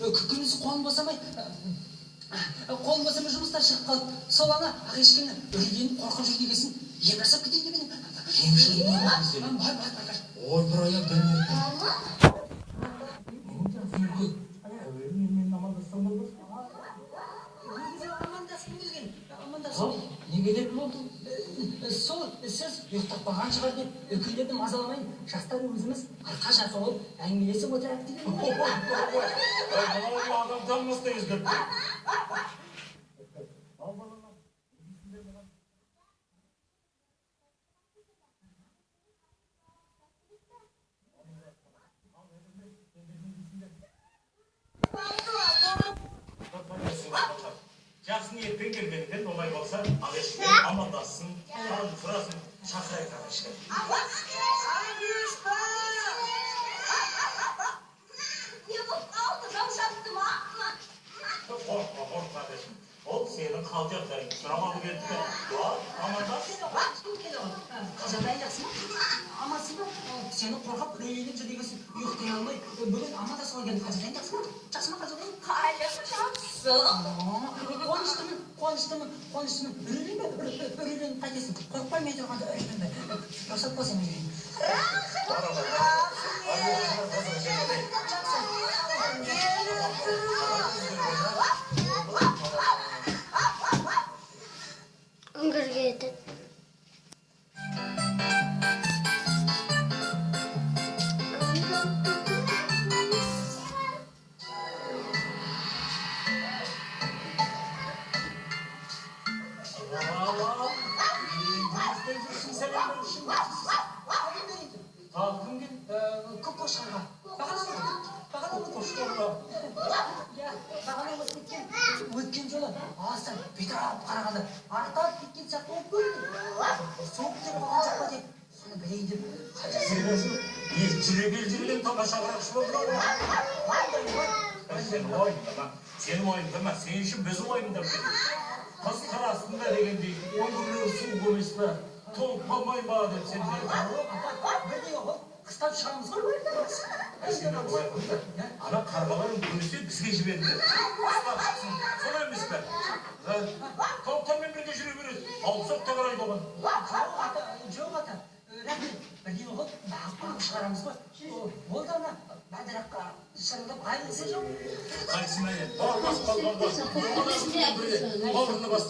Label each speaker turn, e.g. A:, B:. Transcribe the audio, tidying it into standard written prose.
A: Күкіміз қолын босамай жұмыстар шығып қалып, сол ана ағешкені үрейленіп қорқып жүр дегесін ем жасап кетейін деп едім.
B: Емшілік не бар бізде?
A: Бар.
B: Ой, бір аяқ дәмдер. Мен амандассам болды.
A: Амандасым.
B: Неге деп болды?
A: Сол сіз ұйықтап қалған шығар деп үлкендерді мазаламайын, жастар өзіміз арқа жасы болып әңгімелесіп отырайық деген.
B: Мынау адам танымастай іздеп. Жақсы ниетпен келгенден олай болса, ағешкен амандассын, халын сұрасын, шақырайық ағешкен. Қорқма ағешкен. Ол сенің қалтаяқтарың сұрамалы келді. Амандас.
A: Жағдайың жақсы ма? Амансың ба? Сені қорқап үрейленіп жүр дегесін ұйықтай алмай, бүгін амандасуға келді. Жағдайың жақсы ма? Жақсы ма жағдайың? Қуаныштымын. Үрейленіп қайтесің. Қорықпай мен тұрғанда үрейленбе. Рұқсат болса мен жүрейін.
C: Үңгірге етеді.
A: Өткен жолы алыстан бейтарап қарағанда артап кеткен сияқты болып көрінді. Соғып келіп қалған жоқ па деп, соны білейін деп.
B: Ет жүрген тамаша қарақшы болып қалды. Сенің ойында, сен үшін біздің ойында. Қыз қарасында дегендей, өңірлер су көмес па, толып қалмай ма деп сен де.
A: Бірдей ғой, қыстап шығамыз ғой.
B: Ана қарғаларын көрсе бізге жіберді. Қыстап шықсын, солай емес пе? Тауықтармен бірге жүре береді. Алып та қарайды оған.
A: Жоқ ата, рахмет. Бірдей ғой, бағып шығарамыз ғой. Ол да ана бәдіраққа шырылдап айылсы жоқ.
B: Қайсына енді? Бар бас қалған бас. Бауырына бас